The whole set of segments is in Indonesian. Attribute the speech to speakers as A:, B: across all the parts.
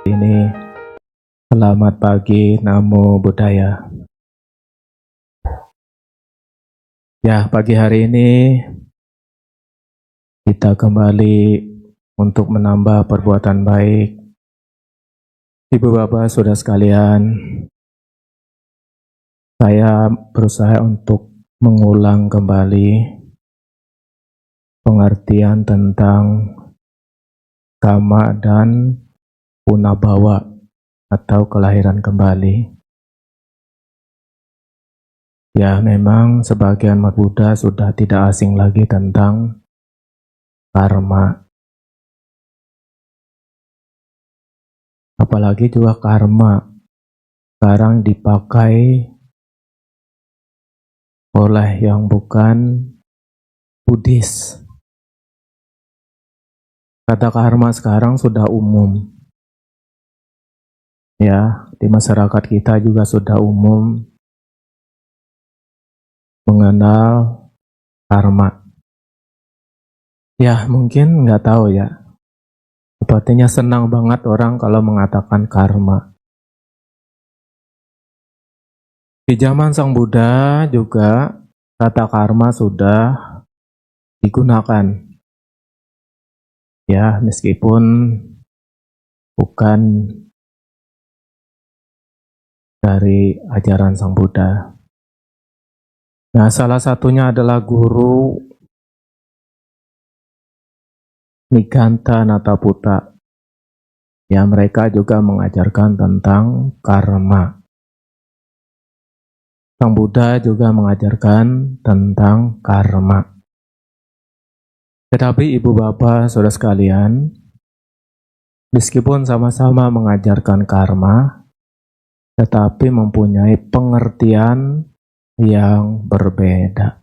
A: Ini selamat pagi, Namo Buddhaya. Ya, pagi hari ini kita kembali untuk menambah perbuatan baik. Ibu Bapak Saudara sekalian, saya berusaha untuk mengulang kembali pengertian tentang kama dan punabhawa atau kelahiran kembali. Ya, memang sebagian umat Buddha sudah tidak asing lagi tentang karma. Apalagi juga karma sekarang dipakai oleh yang bukan Buddhis. Kata karma sekarang sudah umum. Ya, di masyarakat kita juga sudah umum mengenal karma. Ya, mungkin nggak tahu ya. Sepertinya senang banget orang kalau mengatakan karma. Di zaman Sang Buddha juga kata karma sudah digunakan. Ya, meskipun bukan dari ajaran Sang Buddha. Nah, salah satunya adalah guru Niganta Nataputta. Ya, mereka juga mengajarkan tentang karma. Sang Buddha juga mengajarkan tentang karma. Tetapi Ibu Bapak Saudara sekalian, meskipun sama-sama mengajarkan karma, tetapi mempunyai pengertian yang berbeda.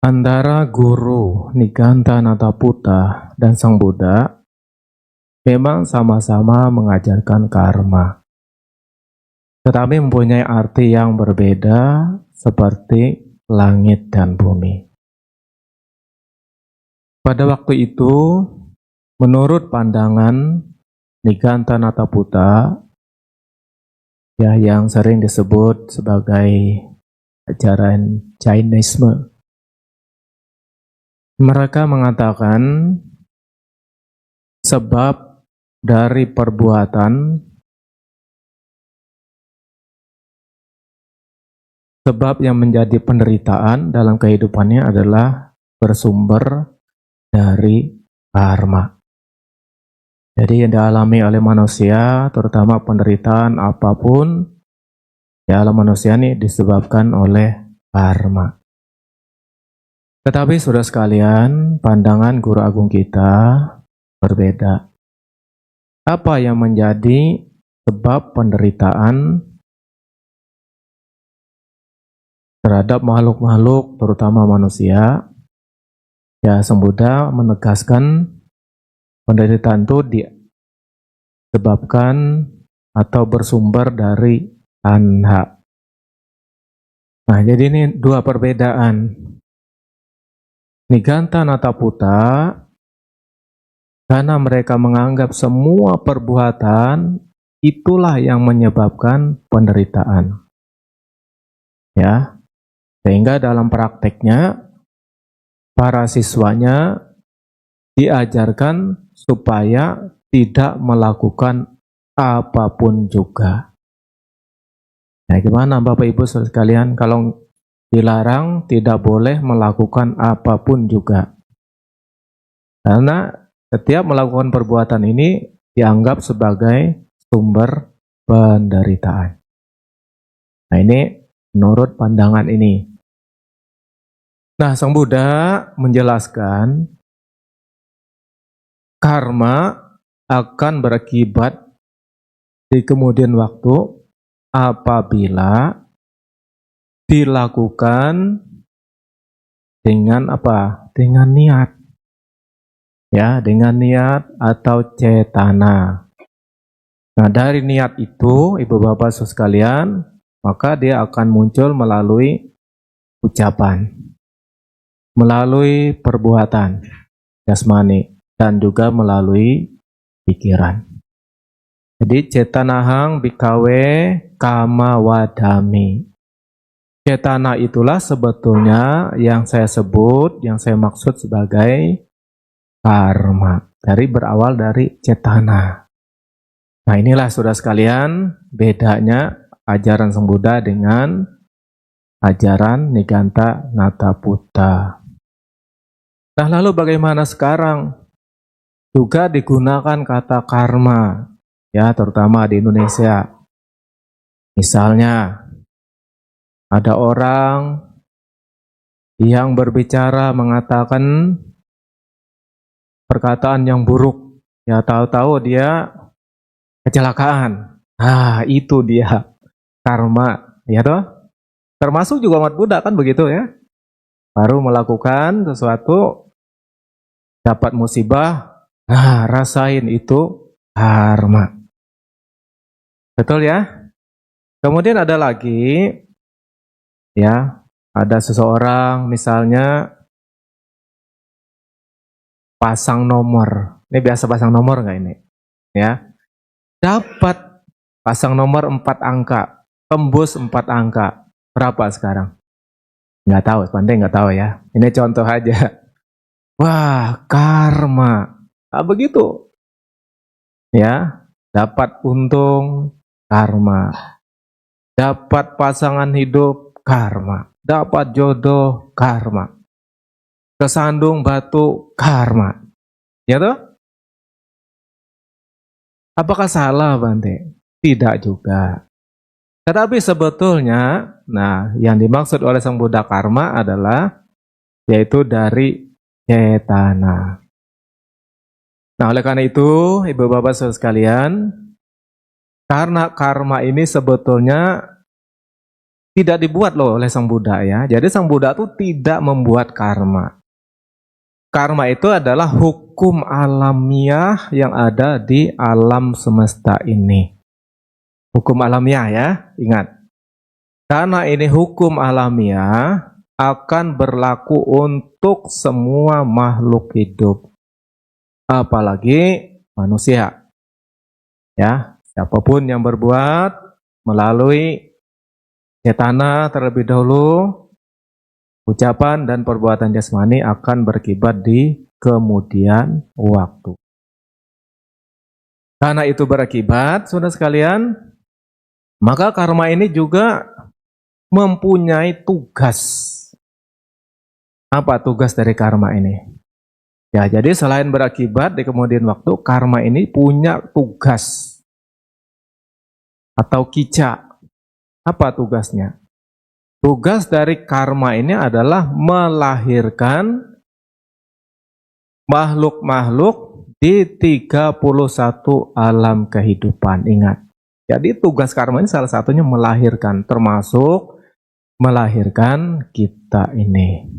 A: Antara guru Niganta Nataputta dan Sang Buddha memang sama-sama mengajarkan karma, tetapi mempunyai arti yang berbeda seperti langit dan bumi. Pada waktu itu, menurut pandangan Niganta Nataputta, ya, yang sering disebut sebagai ajaran Jainisme, mereka mengatakan sebab dari perbuatan, sebab yang menjadi penderitaan dalam kehidupannya adalah bersumber dari karma. Jadi yang dialami oleh manusia, terutama penderitaan apapun di alam manusia ini disebabkan oleh karma. Tetapi saudara sekalian, pandangan guru agung kita berbeda. Apa yang menjadi sebab penderitaan terhadap makhluk-makhluk, terutama manusia? Ya, Sang Buddha menegaskan penderitaan itu disebabkan atau bersumber dari tanha. Nah, jadi ini dua perbedaan. Niganta Nataputta, karena mereka menganggap semua perbuatan itulah yang menyebabkan penderitaan. Ya, sehingga dalam prakteknya para siswanya diajarkan supaya tidak melakukan apapun juga. Nah, gimana Bapak Ibu sekalian kalau dilarang tidak boleh melakukan apapun juga? Karena setiap melakukan perbuatan ini dianggap sebagai sumber penderitaan. Nah, ini menurut pandangan ini. Nah, Sang Buddha menjelaskan karma akan berakibat di kemudian waktu apabila dilakukan dengan apa? Dengan niat. Ya, dengan niat atau cetana. Nah, dari niat itu, Ibu Bapak Saudara sekalian, maka dia akan muncul melalui ucapan, melalui perbuatan jasmani, dan juga melalui pikiran. Jadi cetanahang bikawe kama wadami. Cetana itulah sebetulnya yang saya sebut, yang saya maksud sebagai karma. Berawal dari cetana. Nah inilah saudara sekalian bedanya ajaran Sang Buddha dengan ajaran Niganta Nataputa. Nah lalu bagaimana sekarang? Juga digunakan kata karma, ya terutama di Indonesia. Misalnya, ada orang yang berbicara mengatakan perkataan yang buruk, ya tahu-tahu dia kecelakaan. Ah, itu dia karma, ya toh? Termasuk juga umat Buddha kan begitu ya. Baru melakukan sesuatu dapat musibah, nah rasain itu karma. Betul ya? Kemudian ada lagi ya, ada seseorang misalnya pasang nomor. Ini biasa pasang nomor nggak ini? Ya, dapat pasang nomor 4 angka, tembus 4 angka. Berapa sekarang? Nggak tahu, pandai nggak tahu ya. Ini contoh aja. Wah, karma. Nah, begitu. Ya, dapat untung, karma. Dapat pasangan hidup, karma. Dapat jodoh, karma. Kesandung batu, karma. Ya toh? Apakah salah, Bante? Tidak juga. Tetapi sebetulnya, nah yang dimaksud oleh Sang Buddha karma adalah yaitu dari cetana. Nah oleh karena itu, Ibu Bapak Saudara sekalian, karena karma ini sebetulnya tidak dibuat loh oleh Sang Buddha ya. Jadi Sang Buddha itu tidak membuat karma. Karma itu adalah hukum alamiah yang ada di alam semesta ini. Hukum alamiah ya, ingat. Karena ini hukum alamiah akan berlaku untuk semua makhluk hidup. Apalagi manusia. Ya, siapapun yang berbuat melalui cetana terlebih dahulu, ucapan dan perbuatan jasmani akan berakibat di kemudian waktu. Karena itu berakibat, saudara sekalian, maka karma ini juga mempunyai tugas. Apa tugas dari karma ini? Ya, jadi selain berakibat di kemudian waktu, karma ini punya tugas atau kica. Apa tugasnya? Tugas dari karma ini adalah melahirkan makhluk-makhluk di 31 alam kehidupan. Ingat. Jadi tugas karma ini salah satunya melahirkan, termasuk melahirkan kita ini.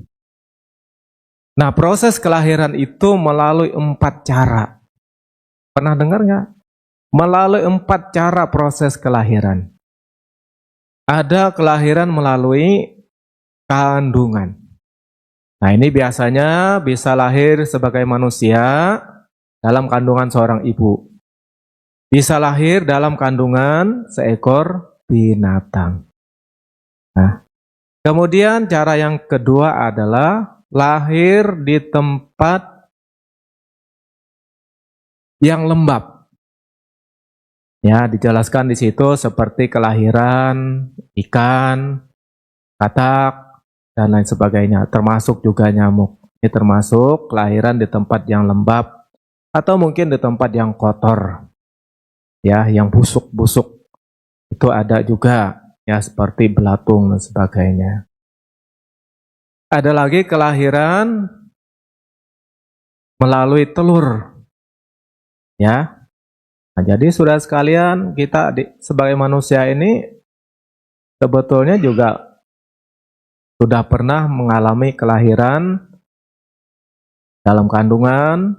A: Nah, proses kelahiran itu melalui 4 cara. Pernah dengar nggak? Melalui 4 cara proses kelahiran. Ada kelahiran melalui kandungan. Nah, ini biasanya bisa lahir sebagai manusia dalam kandungan seorang ibu. Bisa lahir dalam kandungan seekor binatang. Nah, kemudian cara yang kedua adalah lahir di tempat yang lembab. Ya, dijelaskan di situ seperti kelahiran ikan, katak, dan lain sebagainya. Termasuk juga nyamuk. Ini termasuk kelahiran di tempat yang lembab atau mungkin di tempat yang kotor. Ya, yang busuk-busuk. Itu ada juga, ya seperti belatung dan sebagainya. Ada lagi kelahiran melalui telur. Ya. Nah, jadi saudara sekalian, kita sebagai manusia ini sebetulnya juga sudah pernah mengalami kelahiran dalam kandungan,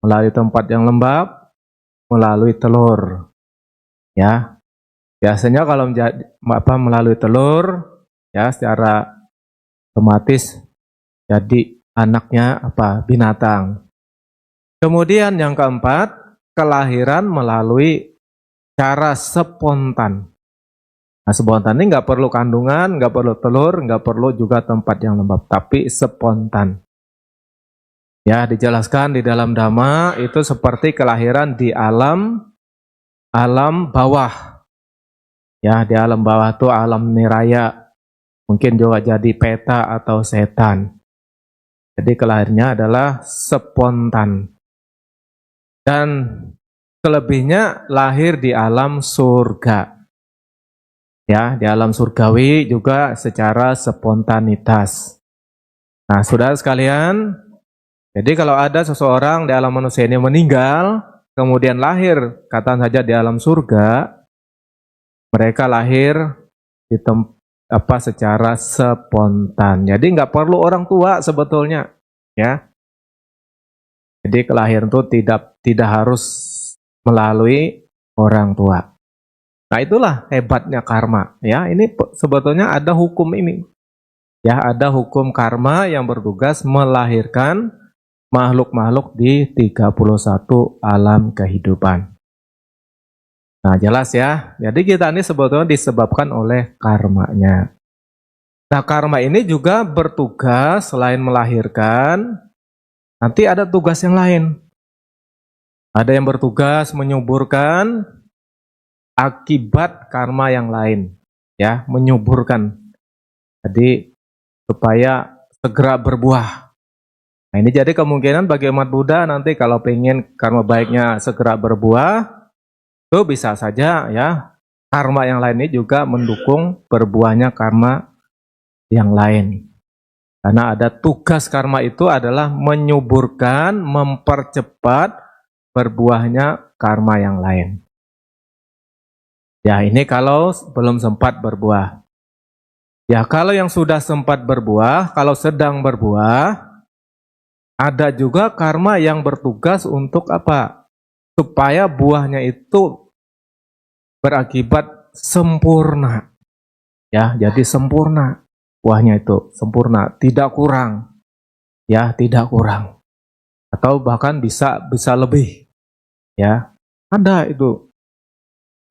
A: melalui tempat yang lembab, melalui telur. Ya, biasanya kalau melalui telur, ya secara otomatis jadi anaknya binatang. Kemudian yang keempat, kelahiran melalui cara spontan. Nah, spontan ini nggak perlu kandungan, nggak perlu telur, nggak perlu juga tempat yang lembab, tapi spontan. Ya, dijelaskan di dalam Dhamma itu seperti kelahiran di alam bawah. Ya, di alam bawah itu alam niraya. Mungkin juga jadi peta atau setan. Jadi kelahirannya adalah spontan. Dan selebihnya lahir di alam surga. Ya, di alam surgawi juga secara spontanitas. Nah, saudara sekalian, jadi kalau ada seseorang di alam manusia ini meninggal, kemudian lahir, katakan saja di alam surga, mereka lahir di secara spontan. Jadi nggak perlu orang tua sebetulnya, ya. Jadi kelahiran itu tidak harus melalui orang tua. Nah, itulah hebatnya karma, ya. Ini sebetulnya ada hukum ini. Ya, ada hukum karma yang bertugas melahirkan makhluk-makhluk di 31 alam kehidupan. Nah, jelas ya. Jadi kita ini sebetulnya disebabkan oleh karmanya. Nah, karma ini juga bertugas selain melahirkan, nanti ada tugas yang lain. Ada yang bertugas menyuburkan akibat karma yang lain, ya, menyuburkan. Jadi supaya segera berbuah. Nah, ini jadi kemungkinan bagi umat Buddha nanti kalau pengen karma baiknya segera berbuah, itu bisa saja ya karma yang lain ini juga mendukung berbuahnya karma yang lain. Karena ada tugas karma itu adalah menyuburkan, mempercepat berbuahnya karma yang lain. Ya, ini kalau belum sempat berbuah. Ya, kalau yang sudah sempat berbuah, kalau sedang berbuah, ada juga karma yang bertugas untuk apa? Supaya buahnya itu berakibat sempurna. Ya, jadi sempurna. Buahnya itu sempurna, tidak kurang. Ya, tidak kurang. Atau bahkan bisa lebih. Ya, ada itu.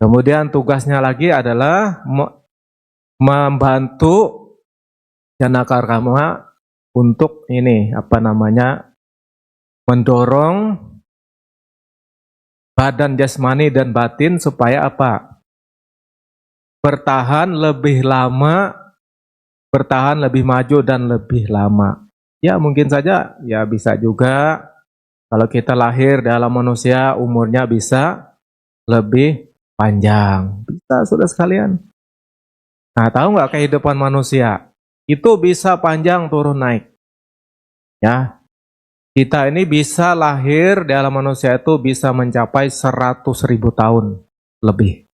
A: Kemudian tugasnya lagi adalah membantu Janaka karma untuk ini mendorong badan jasmani dan batin supaya apa? Bertahan lebih lama, bertahan lebih maju dan lebih lama. Ya, mungkin saja ya bisa juga kalau kita lahir dalam manusia umurnya bisa lebih panjang. Bisa, saudara sekalian. Nah, tahu nggak kehidupan manusia? Itu bisa panjang turun naik. Ya, kita ini bisa lahir dalam manusia itu bisa mencapai 100.000 tahun lebih.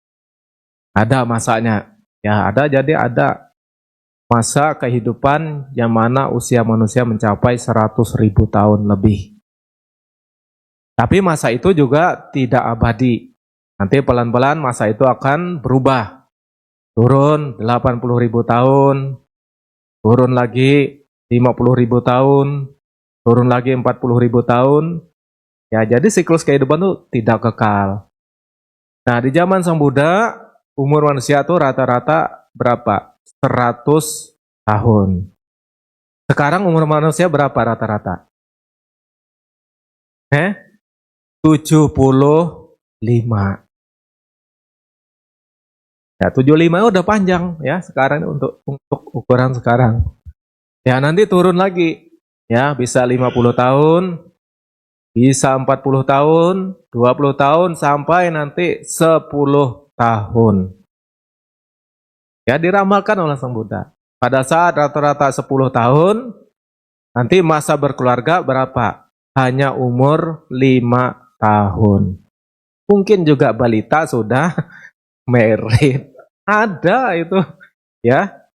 A: Ada masanya. Ya, jadi ada masa kehidupan yang mana usia manusia mencapai 100.000 tahun lebih. Tapi masa itu juga tidak abadi. Nanti pelan-pelan masa itu akan berubah. Turun 80.000 tahun, turun lagi 50.000 tahun, turun lagi 40.000 tahun. Ya, jadi siklus kehidupan itu tidak kekal. Nah, di zaman Sang Buddha, umur manusia itu rata-rata berapa? 100 tahun. Sekarang umur manusia berapa rata-rata? 75. Ya, 75 udah panjang ya sekarang untuk ukuran sekarang. Ya, nanti turun lagi. Ya, bisa 50 tahun, bisa 40 tahun, 20 tahun sampai nanti 10 tahun. Ya, diramalkan oleh Sang Buddha. Pada saat rata-rata 10 tahun, nanti masa berkeluarga berapa? Hanya umur 5 tahun. Mungkin juga balita sudah merit. Ada itu, ya.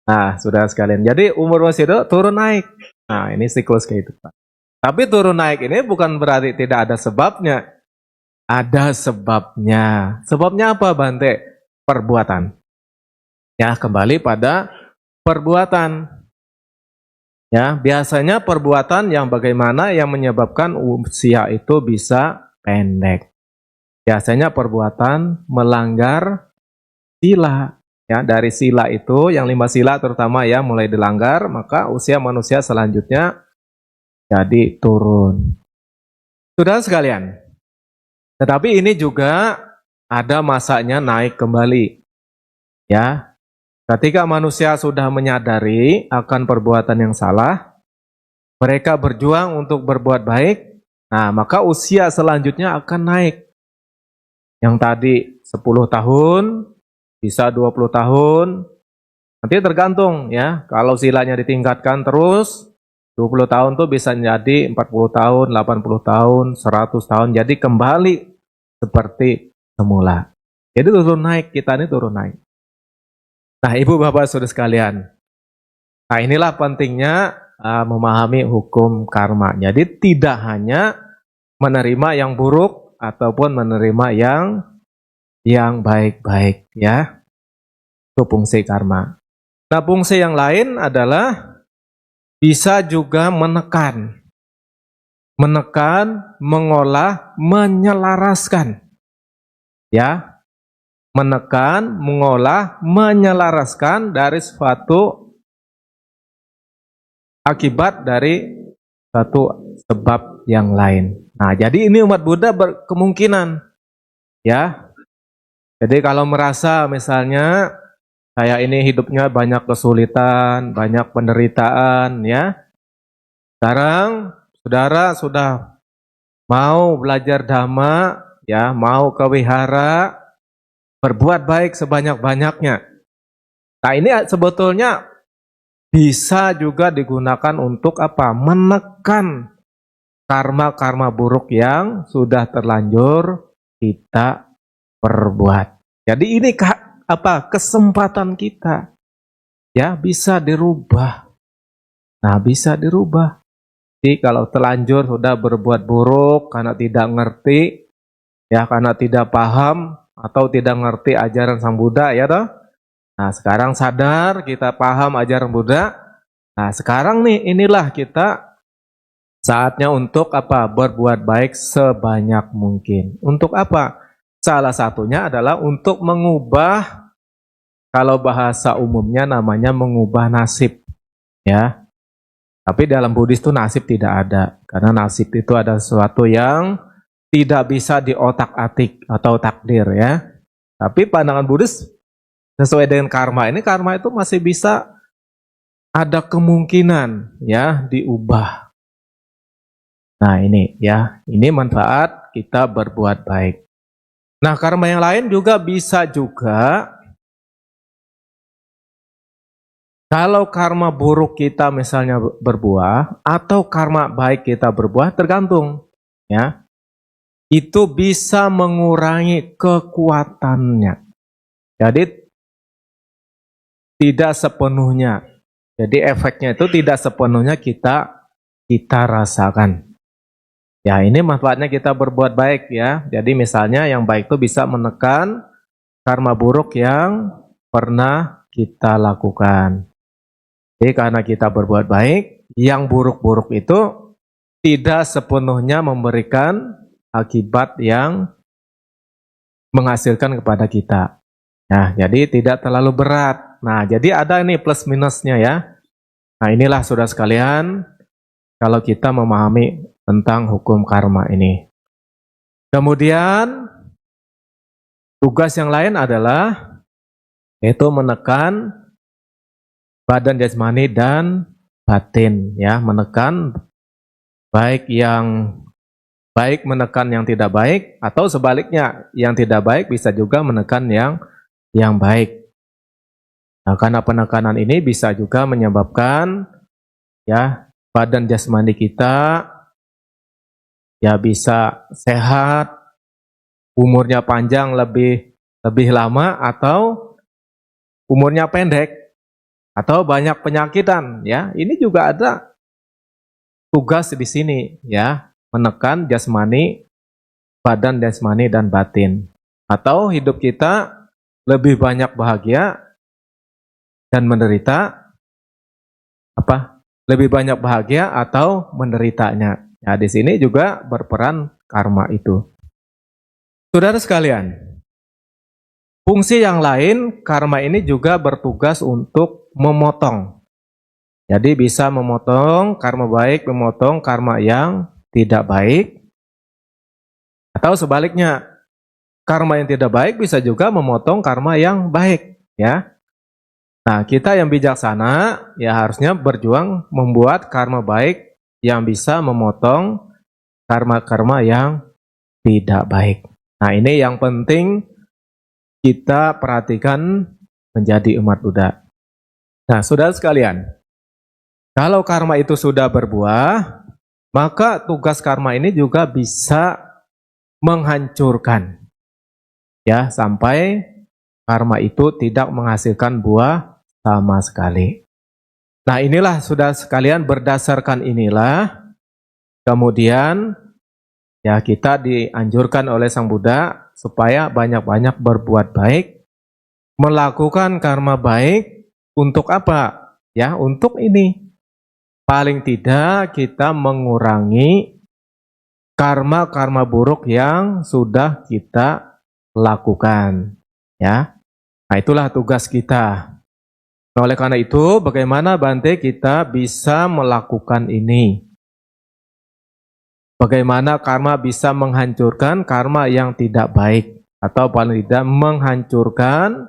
A: Nah, sudah sekalian. Jadi umur manusia itu turun naik. Nah, ini siklus kehidupan. Tapi turun naik ini bukan berarti tidak ada sebabnya. Ada sebabnya. Sebabnya apa, Bante? Perbuatan. Ya, kembali pada perbuatan. Ya, biasanya perbuatan yang bagaimana yang menyebabkan usia itu bisa pendek. Biasanya perbuatan melanggar sila. Ya, dari sila itu, yang 5 sila terutama ya, mulai dilanggar, maka usia manusia selanjutnya jadi turun. Saudara sekalian, tetapi ini juga ada masanya naik kembali. Ya, ketika manusia sudah menyadari akan perbuatan yang salah, mereka berjuang untuk berbuat baik, nah maka usia selanjutnya akan naik. Yang tadi 10 tahun, bisa 20 tahun, nanti tergantung ya, kalau silanya ditingkatkan terus, 20 tahun tuh bisa jadi 40 tahun, 80 tahun, 100 tahun, jadi kembali seperti semula. Jadi turun naik, kita ini turun naik. Nah ibu bapak saudara sekalian, nah inilah pentingnya memahami hukum karma. Jadi tidak hanya menerima yang buruk ataupun menerima yang baik-baik ya. Itu fungsi karma. Nah fungsi yang lain adalah bisa juga menekan, mengolah, menyelaraskan. Ya, menekan, mengolah, menyelaraskan dari suatu akibat dari satu sebab yang lain. Nah, jadi ini umat Buddha berkemungkinan, ya. Jadi kalau merasa misalnya saya ini hidupnya banyak kesulitan, banyak penderitaan, ya. Sekarang saudara sudah mau belajar dhamma, ya, mau ke wihara, berbuat baik sebanyak-banyaknya. Nah ini sebetulnya bisa juga digunakan untuk apa? Menekan karma-karma buruk yang sudah terlanjur kita perbuat. Jadi ini kesempatan kita, ya, bisa dirubah. Nah bisa dirubah. Jadi kalau terlanjur sudah berbuat buruk karena tidak ngerti, ya, karena tidak paham atau tidak ngerti ajaran Sang Buddha, ya toh. Nah sekarang sadar kita paham ajaran Buddha. Nah sekarang nih inilah kita saatnya untuk apa? Berbuat baik sebanyak mungkin. Untuk apa? Salah satunya adalah untuk mengubah, kalau bahasa umumnya namanya mengubah nasib, ya. Tapi dalam Buddhis itu nasib tidak ada, karena nasib itu ada sesuatu yang tidak bisa diotak-atik atau takdir, ya. Tapi pandangan Buddhis sesuai dengan karma ini, karma itu masih bisa ada kemungkinan ya diubah. Nah ini ya, ini manfaat kita berbuat baik. Nah karma yang lain juga bisa juga, kalau karma buruk kita misalnya berbuah atau karma baik kita berbuah, tergantung ya. Itu bisa mengurangi kekuatannya. Jadi tidak sepenuhnya. Jadi efeknya itu tidak sepenuhnya kita rasakan. Ya ini manfaatnya kita berbuat baik ya. Jadi misalnya yang baik itu bisa menekan karma buruk yang pernah kita lakukan. Jadi karena kita berbuat baik, yang buruk-buruk itu tidak sepenuhnya memberikan akibat yang menghasilkan kepada kita. Nah, jadi tidak terlalu berat. Nah, jadi ada ini plus minusnya ya. Nah, inilah saudara sekalian, kalau kita memahami tentang hukum karma ini. Kemudian, tugas yang lain adalah yaitu menekan badan jasmani dan batin, ya, menekan baik yang baik menekan yang tidak baik, atau sebaliknya, yang tidak baik bisa juga menekan yang baik. Nah, karena penekanan ini bisa juga menyebabkan ya badan jasmani kita ya bisa sehat, umurnya panjang lebih lama, atau umurnya pendek, atau banyak penyakitan. Ya, ini juga ada tugas di sini ya. Menekan jasmani, badan jasmani dan batin. Atau hidup kita lebih banyak bahagia dan menderita, lebih banyak bahagia atau menderitanya. Nah, di sini juga berperan karma itu. Saudara sekalian, fungsi yang lain, karma ini juga bertugas untuk memotong. Jadi bisa memotong karma baik, memotong karma yang tidak baik. Atau sebaliknya, karma yang tidak baik bisa juga memotong karma yang baik, ya. Nah, kita yang bijaksana ya harusnya berjuang membuat karma baik yang bisa memotong karma-karma yang tidak baik. Nah, ini yang penting kita perhatikan menjadi umat Buddha. Nah, saudara sekalian, kalau karma itu sudah berbuah, maka tugas karma ini juga bisa menghancurkan, ya, sampai karma itu tidak menghasilkan buah sama sekali. Nah, inilah saudara sekalian, berdasarkan inilah kemudian ya kita dianjurkan oleh Sang Buddha supaya banyak-banyak berbuat baik, melakukan karma baik untuk apa? Ya, untuk ini. Paling tidak kita mengurangi karma-karma buruk yang sudah kita lakukan, ya. Nah, itulah tugas kita. Nah, oleh karena itu, bagaimana Bante kita bisa melakukan ini? Bagaimana karma bisa menghancurkan karma yang tidak baik, atau paling tidak menghancurkan,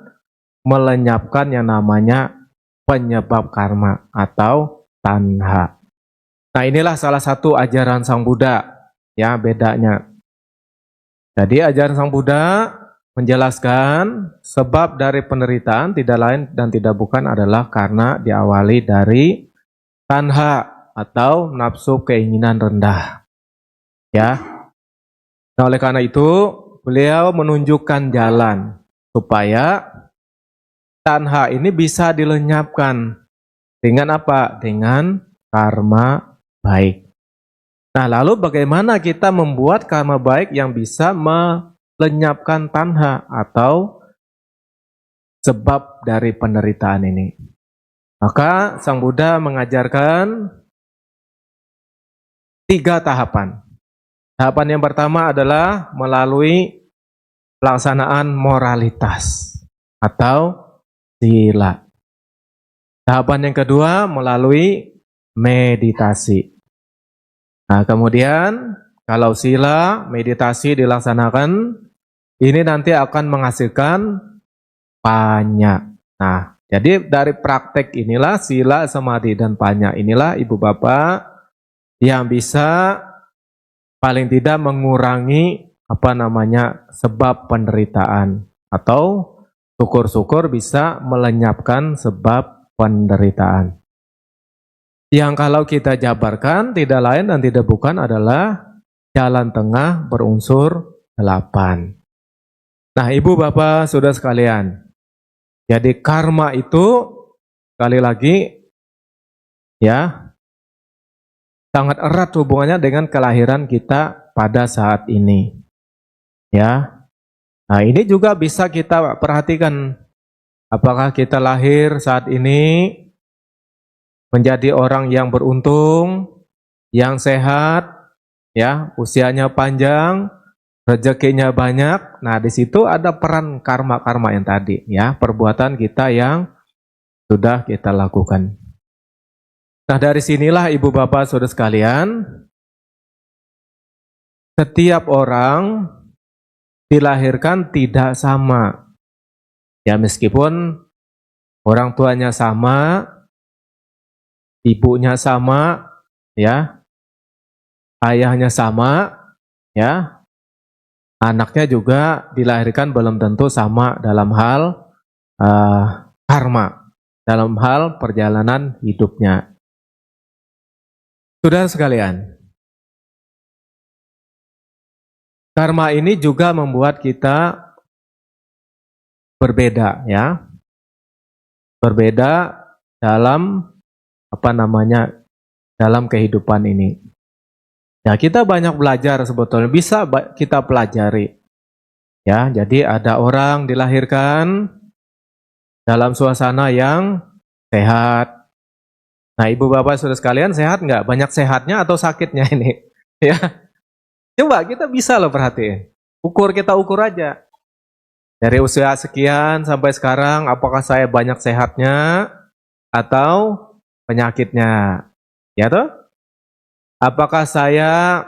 A: melenyapkan yang namanya penyebab karma atau tanha. Nah, inilah salah satu ajaran Sang Buddha, ya, bedanya. Jadi ajaran Sang Buddha menjelaskan sebab dari penderitaan tidak lain dan tidak bukan adalah karena diawali dari tanha atau nafsu keinginan rendah. Ya. Nah, oleh karena itu, beliau menunjukkan jalan supaya tanha ini bisa dilenyapkan dengan apa? Dengan karma baik. Nah, lalu bagaimana kita membuat karma baik yang bisa melenyapkan tanha atau sebab dari penderitaan ini? Maka Sang Buddha mengajarkan 3 tahapan. Tahapan yang pertama adalah melalui pelaksanaan moralitas atau sila. Tahapan yang kedua melalui meditasi. Nah, kemudian kalau sila, meditasi dilaksanakan, ini nanti akan menghasilkan panya. Nah, jadi dari praktek inilah sila, samadhi, dan panya inilah Ibu Bapak yang bisa paling tidak mengurangi sebab penderitaan, atau syukur-syukur bisa melenyapkan sebab penderitaan. Yang kalau kita jabarkan tidak lain dan tidak bukan adalah jalan tengah berunsur 8. Nah, Ibu Bapak Saudara sekalian, jadi karma itu sekali lagi ya sangat erat hubungannya dengan kelahiran kita pada saat ini. Ya. Nah, ini juga bisa kita perhatikan, apakah kita lahir saat ini menjadi orang yang beruntung, yang sehat, ya, usianya panjang, rezekinya banyak. Nah, di situ ada peran karma-karma yang tadi, ya, perbuatan kita yang sudah kita lakukan. Nah, dari sinilah Ibu Bapak Saudara sekalian, setiap orang dilahirkan tidak sama. Ya, meskipun orang tuanya sama, ibunya sama, ya, ayahnya sama, ya, anaknya juga dilahirkan belum tentu sama dalam hal karma, dalam hal perjalanan hidupnya. Saudara sekalian, karma ini juga membuat kita berbeda, ya. Berbeda dalam dalam kehidupan ini. Ya, kita banyak belajar sebetulnya, bisa kita pelajari. Ya, jadi ada orang dilahirkan dalam suasana yang sehat. Nah, Ibu Bapak Saudara sekalian, sehat nggak? Banyak sehatnya atau sakitnya ini? Ya. Coba kita bisa loh perhatiin. Kita ukur aja. Dari usia sekian sampai sekarang, apakah saya banyak sehatnya atau penyakitnya? Ya toh? Apakah saya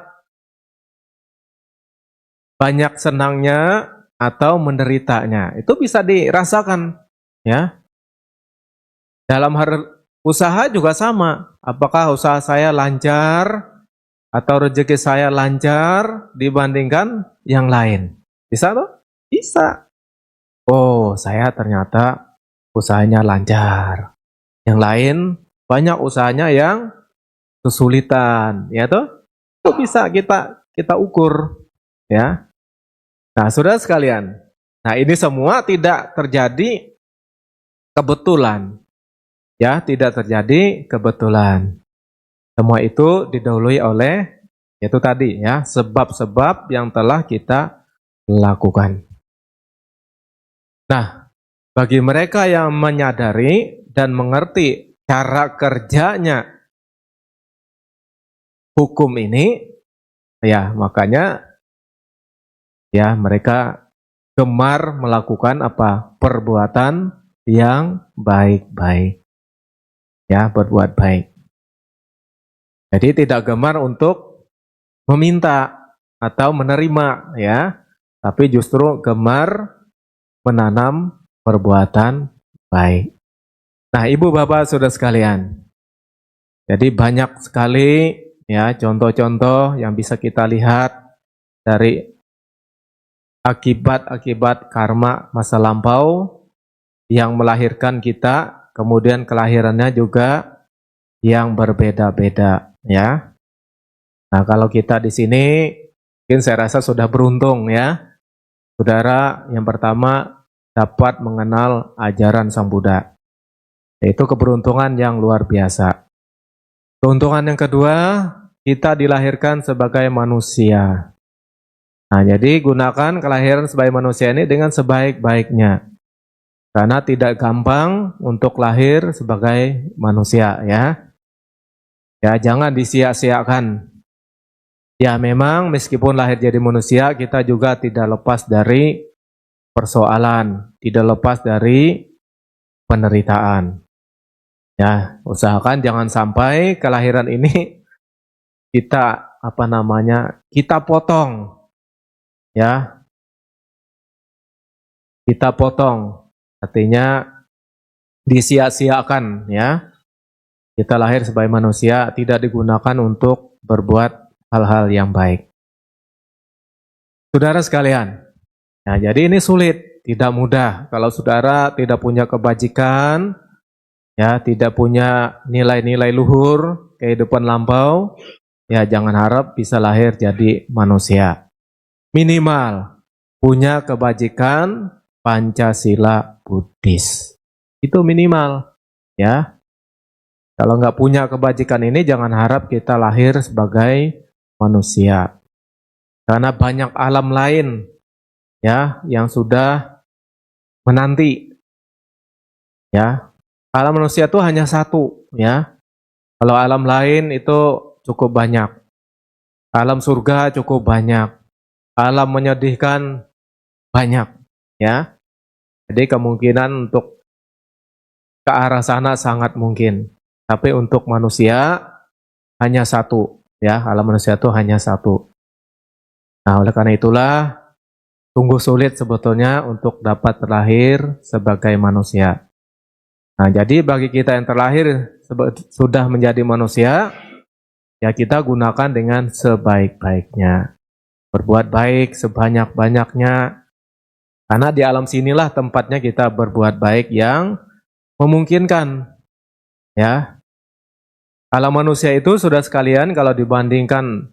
A: banyak senangnya atau menderitanya? Itu bisa dirasakan, ya. Dalam hal usaha juga sama. Apakah usaha saya lancar atau rezeki saya lancar dibandingkan yang lain? Bisa toh? Bisa. Oh, saya ternyata usahanya lancar. Yang lain banyak usahanya yang kesulitan, ya toh? Itu bisa kita ukur, ya. Nah, saudara sekalian, nah ini semua tidak terjadi kebetulan, ya, tidak terjadi kebetulan. Semua itu didahului oleh itu tadi, ya, sebab-sebab yang telah kita lakukan. Nah, bagi mereka yang menyadari dan mengerti cara kerjanya hukum ini, ya makanya ya mereka gemar melakukan apa? Perbuatan yang baik-baik. Ya, berbuat baik. Jadi tidak gemar untuk meminta atau menerima, ya, tapi justru gemar menanam perbuatan baik. Nah, Ibu Bapak Saudara sekalian, jadi banyak sekali ya contoh-contoh yang bisa kita lihat dari akibat-akibat karma masa lampau yang melahirkan kita, kemudian kelahirannya juga yang berbeda-beda, ya. Nah, kalau kita di sini mungkin saya rasa sudah beruntung, ya. Saudara yang pertama dapat mengenal ajaran Sang Buddha. Itu keberuntungan yang luar biasa. Keuntungan yang kedua, kita dilahirkan sebagai manusia. Nah, jadi gunakan kelahiran sebagai manusia ini dengan sebaik-baiknya. Karena tidak gampang untuk lahir sebagai manusia, ya. Ya, jangan disia-siakan. Ya, memang meskipun lahir jadi manusia, kita juga tidak lepas dari persoalan, tidak lepas dari penderitaan. Ya, usahakan jangan sampai kelahiran ini kita kita potong. Ya, kita potong. Artinya disia-siakan, ya. Kita lahir sebagai manusia tidak digunakan untuk berbuat hal-hal yang baik. Saudara sekalian, nah jadi ini sulit, tidak mudah. Kalau saudara tidak punya kebajikan, ya tidak punya nilai-nilai luhur, kehidupan lampau, ya jangan harap bisa lahir jadi manusia. Minimal punya kebajikan Pancasila Buddhis. Itu minimal, ya. Kalau nggak punya kebajikan ini, jangan harap kita lahir sebagai manusia. Karena banyak alam lain, ya, yang sudah menanti, ya. Alam manusia itu hanya satu, ya. Kalau alam lain itu cukup banyak. Alam surga cukup banyak. Alam menyedihkan banyak, ya. Jadi kemungkinan untuk ke arah sana sangat mungkin. Tapi untuk manusia hanya satu, ya. Alam manusia itu hanya satu. Nah, oleh karena itulah sungguh sulit sebetulnya untuk dapat terlahir sebagai manusia. Nah, jadi bagi kita yang terlahir sudah menjadi manusia, ya kita gunakan dengan sebaik-baiknya. Berbuat baik sebanyak-banyaknya. Karena di alam sinilah tempatnya kita berbuat baik yang memungkinkan. Ya. Alam manusia itu sudah sekalian kalau dibandingkan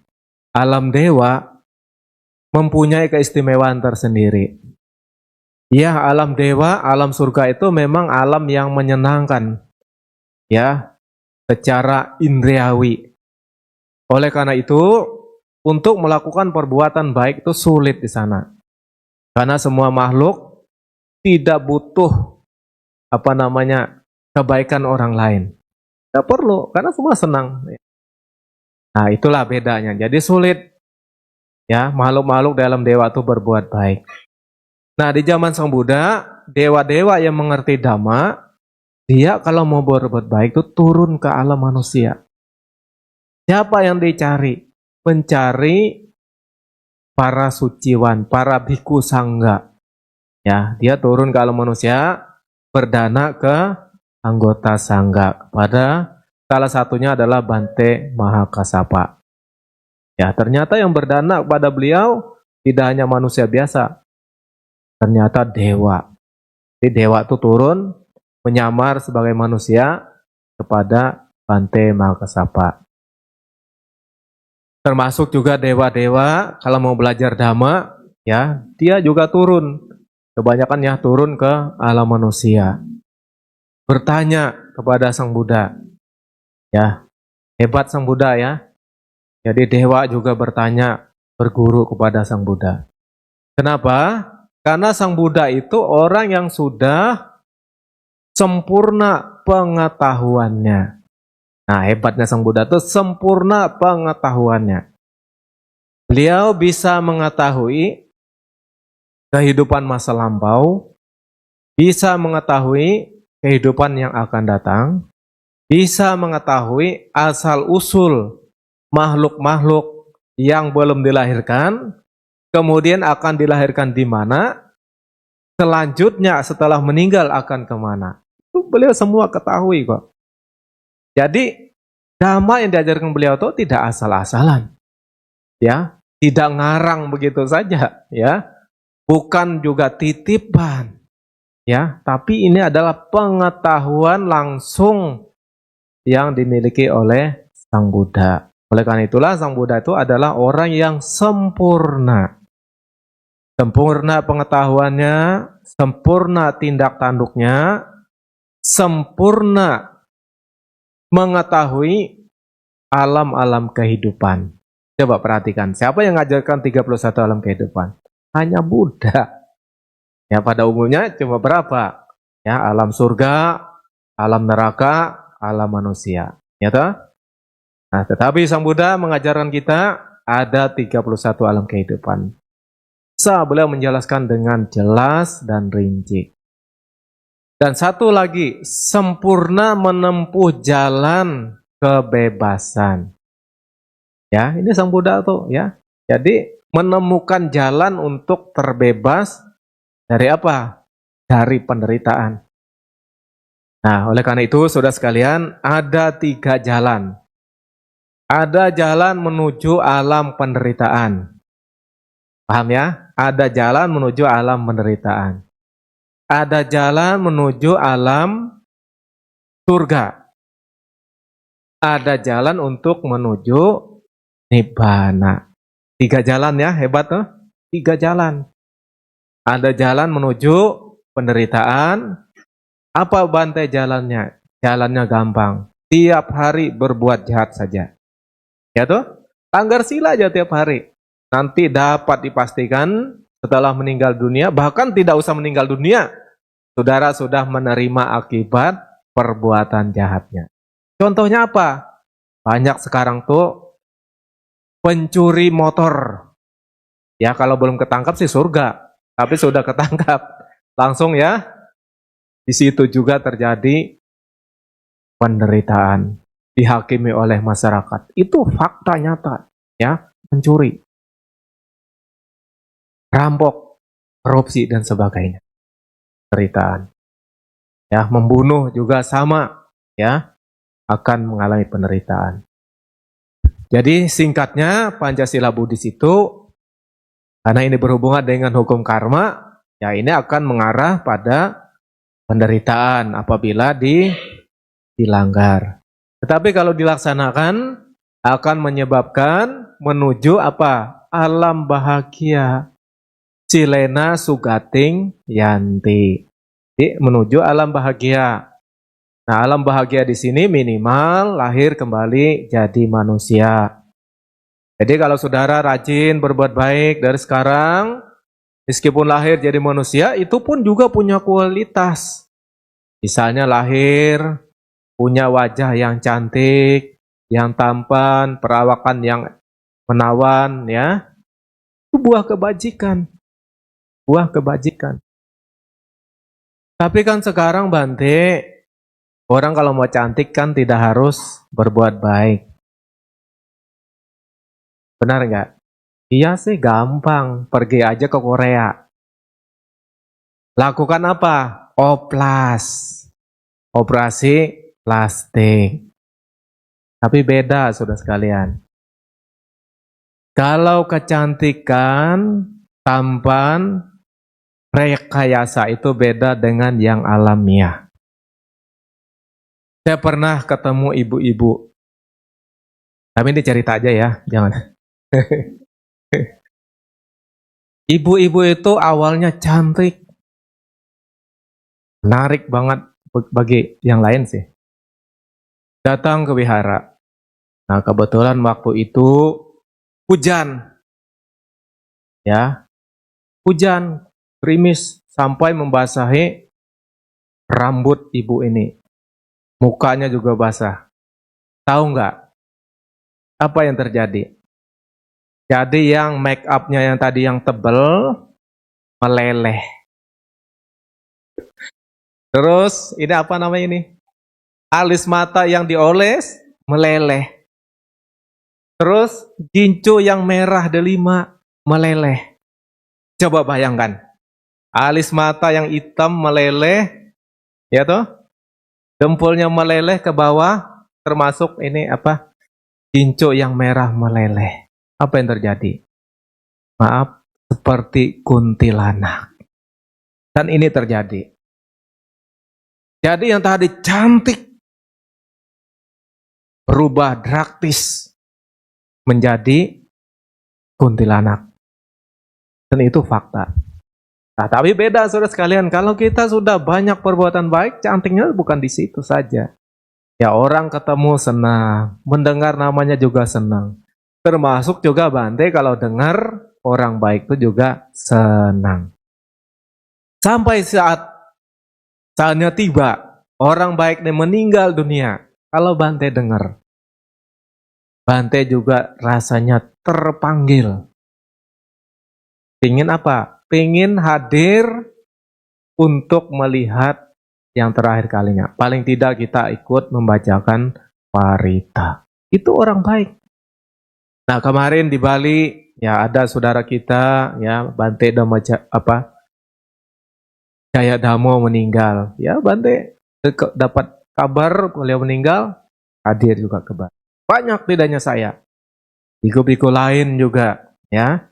A: alam dewa mempunyai keistimewaan tersendiri. Ya, alam dewa, alam surga itu memang alam yang menyenangkan. Ya, secara indriawi. Oleh karena itu, untuk melakukan perbuatan baik itu sulit di sana. Karena semua makhluk tidak butuh kebaikan orang lain. Tidak perlu, karena semua senang. Nah, itulah bedanya. Jadi sulit. Ya, makhluk-makhluk dalam dewa itu berbuat baik. Nah, di zaman Sang Buddha, dewa-dewa yang mengerti Dhamma, dia kalau mau berbuat baik itu turun ke alam manusia. Siapa yang dicari? Mencari para suciwan, para bhikkhu sangga. Ya, dia turun ke alam manusia, berdana ke anggota sangga. Pada salah satunya adalah Bante Mahakassapa. Ya, ternyata yang berdana kepada beliau tidak hanya manusia biasa, ternyata dewa. Jadi dewa itu turun menyamar sebagai manusia kepada Bante Mahakassapa. Termasuk juga dewa-dewa kalau mau belajar Dhamma, ya, dia juga turun. Kebanyakan ya turun ke alam manusia. Bertanya kepada Sang Buddha. Ya, hebat Sang Buddha ya. Jadi dewa juga bertanya, berguru kepada Sang Buddha. Kenapa? Karena Sang Buddha itu orang yang sudah sempurna pengetahuannya. Nah, hebatnya Sang Buddha itu sempurna pengetahuannya. Beliau bisa mengetahui kehidupan masa lampau, bisa mengetahui kehidupan yang akan datang, bisa mengetahui asal-usul makhluk-makhluk yang belum dilahirkan, kemudian akan dilahirkan di mana, selanjutnya setelah meninggal akan kemana. Itu beliau semua ketahui kok. Jadi, Dhamma yang diajarkan beliau itu tidak asal-asalan. Ya, tidak ngarang begitu saja, ya. Bukan juga titipan. Ya, tapi ini adalah pengetahuan langsung yang dimiliki oleh Sang Buddha. Oleh karena itulah Sang Buddha itu adalah orang yang sempurna. Sempurna pengetahuannya, sempurna tindak tanduknya, sempurna mengetahui alam-alam kehidupan. Coba perhatikan, siapa yang mengajarkan 31 alam kehidupan? Hanya Buddha. Ya, pada umumnya cuma berapa? Ya, alam surga, alam neraka, alam manusia. Ya toh? Nah, tetapi Sang Buddha mengajarkan kita ada 31 alam kehidupan. Bisa beliau menjelaskan dengan jelas dan rinci. Dan satu lagi, sempurna menempuh jalan kebebasan. Ya, ini Sang Buddha tuh ya. Jadi menemukan jalan untuk terbebas dari apa? Dari penderitaan. Nah, oleh karena itu, saudara sekalian, ada 3 jalan. Ada jalan menuju alam penderitaan. Paham ya? Ada jalan menuju alam penderitaan. Ada jalan menuju alam surga. Ada jalan untuk menuju nibbana. 3 jalan ya, hebat tuh. 3 jalan. Ada jalan menuju penderitaan. Apa bantai jalannya? Jalannya gampang. Tiap hari berbuat jahat saja. Ya tuh? Langgar sila aja tiap hari. Nanti dapat dipastikan setelah meninggal dunia, bahkan tidak usah meninggal dunia, saudara sudah menerima akibat perbuatan jahatnya. Contohnya apa? Banyak sekarang tuh pencuri motor. Ya, kalau belum ketangkap sih surga. Tapi sudah ketangkap. Langsung ya, di situ juga terjadi penderitaan, dihakimi oleh masyarakat. Itu fakta nyata, ya, mencuri, rampok, korupsi dan sebagainya. Penderitaan. Ya, membunuh juga sama, ya, akan mengalami penderitaan. Jadi singkatnya Pancasila Buddhis itu, karena ini berhubungan dengan hukum karma, ya ini akan mengarah pada penderitaan apabila dilanggar. Tetapi kalau dilaksanakan akan menyebabkan menuju apa? Alam bahagia. Silena sugating yanti. Jadi menuju alam bahagia. Nah, alam bahagia di sini minimal lahir kembali jadi manusia. Jadi kalau saudara rajin berbuat baik dari sekarang, meskipun lahir jadi manusia, itu pun juga punya kualitas. Misalnya lahir punya wajah yang cantik, yang tampan, perawakan yang menawan, ya. Itu buah kebajikan. Buah kebajikan. Tapi kan sekarang Bante, orang kalau mau cantik kan tidak harus berbuat baik. Benar nggak? Iya sih gampang. Pergi aja ke Korea. Lakukan apa? Oplas. Operasi plastik. Tapi beda saudara sekalian. Kalau kecantikan, tampan, rekayasa itu beda dengan yang alamiah. Saya pernah ketemu ibu-ibu. Tapi ini cerita aja ya, jangan. Ibu-ibu itu awalnya cantik. Menarik banget bagi yang lain sih. Datang ke wihara. Nah, kebetulan waktu itu hujan. Ya. Hujan, gerimis sampai membasahi rambut ibu ini. Mukanya juga basah. Tahu nggak apa yang terjadi? Jadi yang make up-nya yang tadi yang tebel meleleh. Terus ini apa namanya ini? Alis mata yang dioles meleleh. Terus gincu yang merah delima meleleh. Coba bayangkan. Alis mata yang hitam meleleh, ya toh? Dempulnya meleleh ke bawah, termasuk ini apa? Gincu yang merah meleleh. Apa yang terjadi? Maaf, seperti kuntilanak. Dan ini terjadi. Jadi yang tadi cantik berubah drastis menjadi kuntilanak. Dan itu fakta. Nah, tapi beda saudara sekalian, kalau kita sudah banyak perbuatan baik, cantiknya bukan di situ saja. Ya orang ketemu senang, mendengar namanya juga senang. Termasuk juga Bante kalau dengar orang baik itu juga senang. Sampai saatnya tiba, orang baik ini meninggal dunia. Kalau Bante dengar, Bante juga rasanya terpanggil. Ingin apa? Ingin hadir untuk melihat yang terakhir kalinya. Paling tidak kita ikut membacakan parita. Itu orang baik. Nah kemarin di Bali ya ada saudara kita ya Bante Jaya Damo meninggal. Ya Bante dapat kabar beliau meninggal, hadir juga ke Bali. Banyak tidak hanya saya. Biku-biku lain juga ya.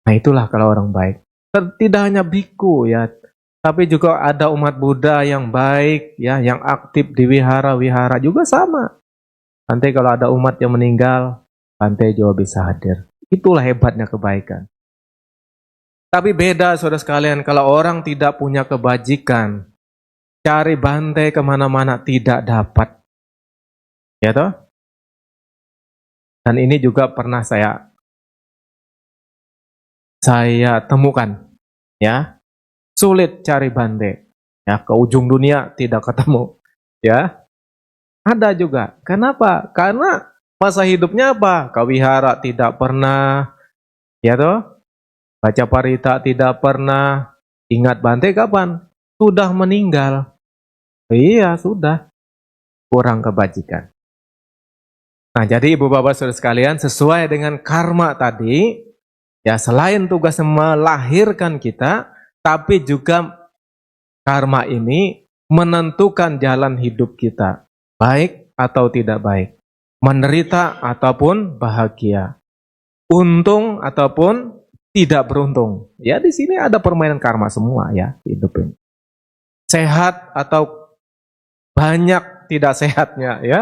A: Nah itulah kalau orang baik. Tidak hanya biku ya, tapi juga ada umat Buddha yang baik ya, yang aktif di wihara-wihara juga sama. Nanti kalau ada umat yang meninggal, Bante juga bisa hadir. Itulah hebatnya kebaikan. Tapi beda saudara sekalian, kalau orang tidak punya kebajikan, cari Bante kemana-mana tidak dapat. Ya toh? Dan ini juga pernah saya temukan. Ya, sulit cari Bante. Ya, ke ujung dunia tidak ketemu. Ya, ada juga. Kenapa? Karena masa hidupnya apa? Kawihara tidak pernah, ya toh? Baca parita tidak pernah. Ingat Bante kapan? Sudah meninggal. Iya, sudah. Kurang kebajikan. Nah, jadi ibu bapak saudara sekalian, sesuai dengan karma tadi, ya selain tugas melahirkan kita, tapi juga karma ini menentukan jalan hidup kita. Baik atau tidak baik. Menderita ataupun bahagia. Untung ataupun tidak beruntung. Ya di sini ada permainan karma semua ya hidup ini. Sehat atau banyak tidak sehatnya ya.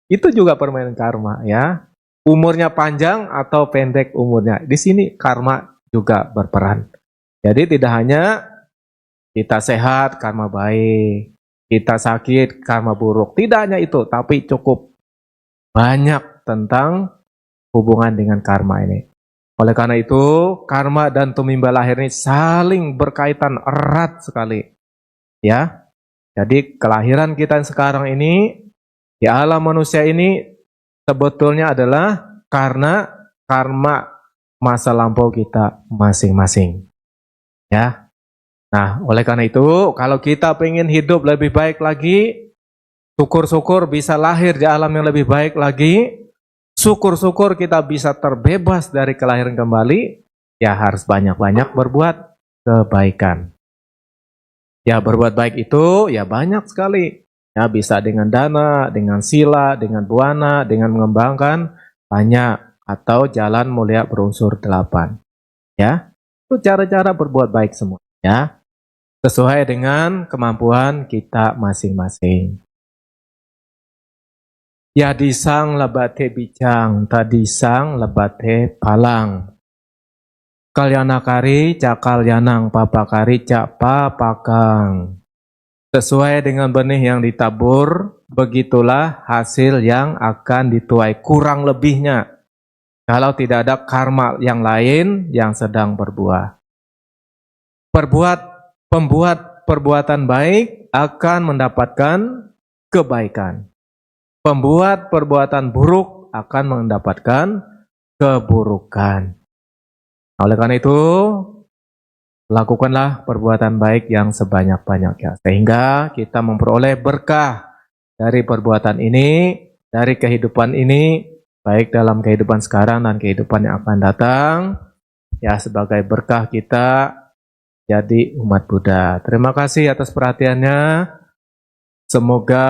A: Itu juga permainan karma ya. Umurnya panjang atau pendek umurnya. Di sini karma juga berperan. Jadi tidak hanya kita sehat karma baik, kita sakit karma buruk. Tidak hanya itu, tapi cukup banyak tentang hubungan dengan karma ini. Oleh karena itu, karma dan tumimba lahir ini saling berkaitan erat sekali. Ya. Jadi kelahiran kita sekarang ini di alam manusia ini sebetulnya adalah karena karma masa lampau kita masing-masing. Ya. Nah, oleh karena itu, kalau kita pengen hidup lebih baik lagi, syukur-syukur bisa lahir di alam yang lebih baik lagi, syukur-syukur kita bisa terbebas dari kelahiran kembali, ya harus banyak-banyak berbuat kebaikan. Ya, berbuat baik itu ya banyak sekali. Ya, bisa dengan dana, dengan sila, dengan buana, dengan mengembangkan banyak, atau jalan mulia berunsur 8. Ya, itu cara-cara berbuat baik semua. Ya, sesuai dengan kemampuan kita masing-masing. Ya disang lebate bijang, tadisang lebate palang. Kalyanakari cakal yanang papakari cak papakang. Sesuai dengan benih yang ditabur, begitulah hasil yang akan dituai, kurang lebihnya. Kalau tidak ada karma yang lain yang sedang berbuah. Pembuat perbuatan baik akan mendapatkan kebaikan. Pembuat perbuatan buruk akan mendapatkan keburukan. Oleh karena itu, lakukanlah perbuatan baik yang sebanyak-banyaknya, sehingga kita memperoleh berkah dari perbuatan ini, dari kehidupan ini, baik dalam kehidupan sekarang dan kehidupan yang akan datang, ya sebagai berkah kita jadi umat Buddha. Terima kasih atas perhatiannya. Semoga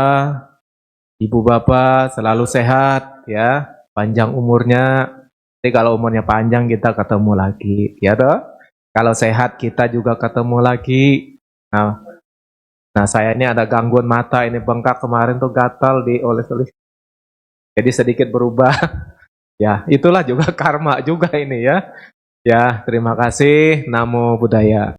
A: Ibu Bapak selalu sehat, ya, panjang umurnya. Jadi kalau umurnya panjang kita ketemu lagi, ya toh. Kalau sehat kita juga ketemu lagi. Nah, saya ini ada gangguan mata, ini bengkak kemarin tuh gatal di oles-oles. Jadi sedikit berubah. Ya, itulah juga karma juga ini ya. Ya, terima kasih. Namo Buddhaya.